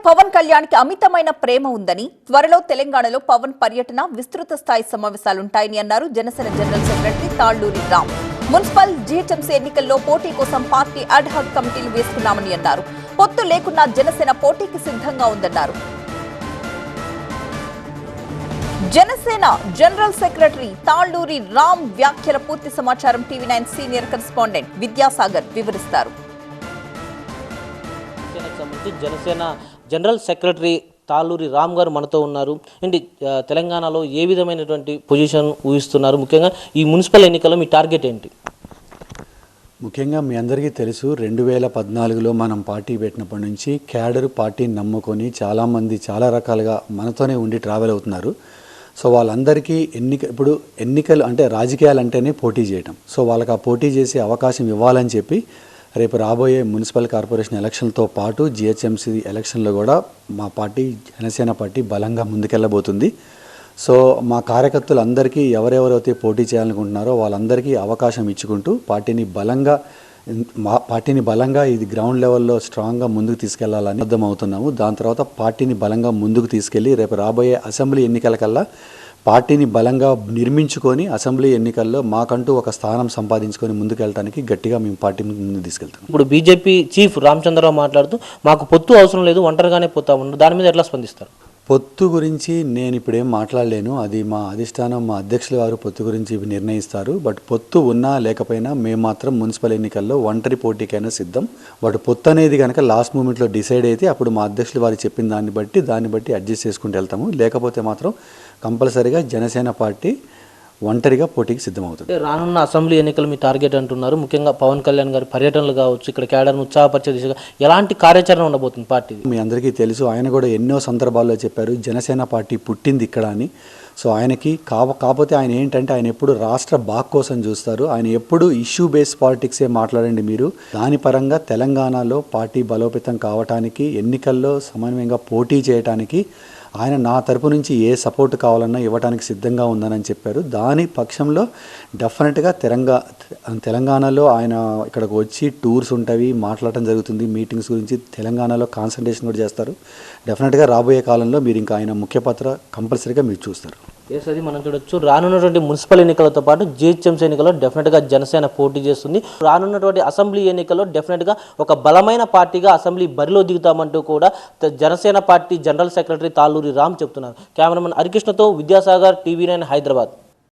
పవన్ కళ్యాణ్ కి అమితమైన ప్రేమ ఉందని త్వరలో తెలంగాణలో పవన్ పర్యటన విస్తృత స్థాయి సమావేశాలుంటాయని అన్నారు Janasena general secretary Talluri Ram. Municipal GHMC ఎన్నికల్లో పోటీ కోసం పార్టీ అడ్ హాక్ కమిటీలు వేసుకున్నామని అన్నారు. పొత్తు లేకున్నా జనసేన పోటీకి సిద్ధంగా ఉందన్నారు. జనసేన జనరల్ సెక్రటరీ తాళ్లూరి రామ్ వ్యాఖ్యల పూర్తి సమాచారం టీవీ9 సీనియర్ కరెస్పాండెంట్ విద్యాసాగర్ వివరిస్తారు. జనసేన జనరల్ సెక్రటరీ తాళ్లూరి రామ్ గారు మనతో ఉన్నారు. ఏంటి తెలంగాణలో ఏ విధమైనటువంటి పొజిషన్ ఊహిస్తున్నారు? ముఖ్యంగా ఈ మున్సిపల్ ఎన్నికల్లో మీ టార్గెట్ ఏంటి? ముఖ్యంగా మీ అందరికీ తెలుసు 2014లో మనం పార్టీ పెట్టినప్పటి నుంచి క్యాడర్ పార్టీని నమ్ముకొని చాలామంది చాలా రకాలుగా మనతోనే ఉండి ట్రావెల్ అవుతున్నారు. సో వాళ్ళందరికీ ఇప్పుడు ఎన్నికలు అంటే రాజకీయాలు అంటేనే పోటీ చేయడం. సో వాళ్ళకి ఆ పోటీ చేసే అవకాశం ఇవ్వాలని చెప్పి రేపు రాబోయే మున్సిపల్ కార్పొరేషన్ ఎలక్షన్లతో పాటు జిహెచ్ఎంసీ ఎలక్షన్లో కూడా మా పార్టీ జనసేన పార్టీ బలంగా ముందుకెళ్ళబోతుంది. సో మా కార్యకర్తలందరికీ ఎవరెవరైతే పోటీ చేయాలనుకుంటున్నారో వాళ్ళందరికీ అవకాశం ఇచ్చుకుంటూ పార్టీని బలంగా ఇది గ్రౌండ్ లెవెల్లో స్ట్రాంగ్గా ముందుకు తీసుకెళ్లాలని అర్థమవుతున్నాము. దాని తర్వాత పార్టీని బలంగా ముందుకు తీసుకెళ్ళి రేపు రాబోయే అసెంబ్లీ ఎన్నికల కల్లా పార్టీని బలంగా నిర్మించుకొని అసెంబ్లీ ఎన్నికల్లో మాకంటూ ఒక స్థానం సంపాదించుకొని ముందుకెళ్ళడానికి గట్టిగా మేము పార్టీ ముందు తీసుకెళ్తాం. ఇప్పుడు బీజేపీ చీఫ్ రామచంద్రరావు మాట్లాడుతూ మాకు పొత్తు అవసరం లేదు, ఒంటరిగానే పోతా ఉన్నారు. దాని మీద ఎట్లా స్పందిస్తారు? పొత్తు గురించి నేను ఇప్పుడేం మాట్లాడలేను. అది మా అధిష్టానం, మా అధ్యక్షుల వారు పొత్తు గురించి నిర్ణయిస్తారు. బట్ పొత్తు ఉన్నా లేకపోయినా మేము మాత్రం మున్సిపల్ ఎన్నికల్లో ఒంటరి పోటీకైనా సిద్ధం. బట్ పొత్తు అనేది కనుక లాస్ట్ మూమెంట్లో డిసైడ్ అయితే అప్పుడు మా అధ్యక్షుల వారు చెప్పిన దాన్ని బట్టి అడ్జస్ట్ చేసుకుంటూ వెళ్తాము. లేకపోతే మాత్రం కంపల్సరీగా జనసేన పార్టీ ఒంటరిగా పోటీకి సిద్ధమవుతుంది. రానున్న అసెంబ్లీ ఎన్నికలు మీ టార్గెట్ అంటున్నారు. ముఖ్యంగా పవన్ కళ్యాణ్ గారి పర్యటనలు కావచ్చు, ఇక్కడ క్యాడర్ను ఉత్సాహపరిచే దిశగా ఎలాంటి కార్యాచరణ ఉండబోతుంది పార్టీ? మీ అందరికీ తెలుసు, ఆయన కూడా ఎన్నో సందర్భాల్లో చెప్పారు జనసేన పార్టీ పుట్టింది ఇక్కడ అని. సో ఆయనకి కాకపోతే ఆయన ఏంటంటే ఆయన ఎప్పుడు రాష్ట్ర బాగ్ కోసం చూస్తారు. ఆయన ఎప్పుడు ఇష్యూ బేస్డ్ పాలిటిక్సే మాట్లాడండి మీరు. దాని పరంగా తెలంగాణలో పార్టీ బలోపేతం కావటానికి, ఎన్నికల్లో సమన్వయంగా పోటీ చేయడానికి ఆయన నా తరపు నుంచి ఏ సపోర్ట్ కావాలన్నా ఇవ్వడానికి సిద్ధంగా ఉందని చెప్పారు. దాని పక్షంలో డెఫినెట్గా తెలంగాణలో ఆయన ఇక్కడికి వచ్చి టూర్స్ ఉంటాయి, మాట్లాడటం జరుగుతుంది, మీటింగ్స్ గురించి తెలంగాణలో కాన్సన్ట్రేషన్ కూడా చేస్తారు. డెఫినెట్గా రాబోయే కాలంలో మీరు ఇంకా ఆయన ముఖ్య పాత్ర కంపల్సరీగా మీరు చూస్తారు. అది మనం చూడొచ్చు. రానున్నటువంటి మున్సిపల్ ఎన్నికలతో పాటు జిహెచ్ఎంసీ ఎన్నికల్లో డెఫినెట్గా జనసేన పోటీ చేస్తుంది. రానున్నటువంటి అసెంబ్లీ ఎన్నికల్లో డెఫినెట్గా ఒక బలమైన పార్టీగా అసెంబ్లీ బరిలో దిగుతామంటూ కూడా Janasena party general secretary Talluri Ram చెప్తున్నారు. కెమెరామెన్ హరికృష్ణతో విద్యాసాగర్, టీవీ9 హైదరాబాద్.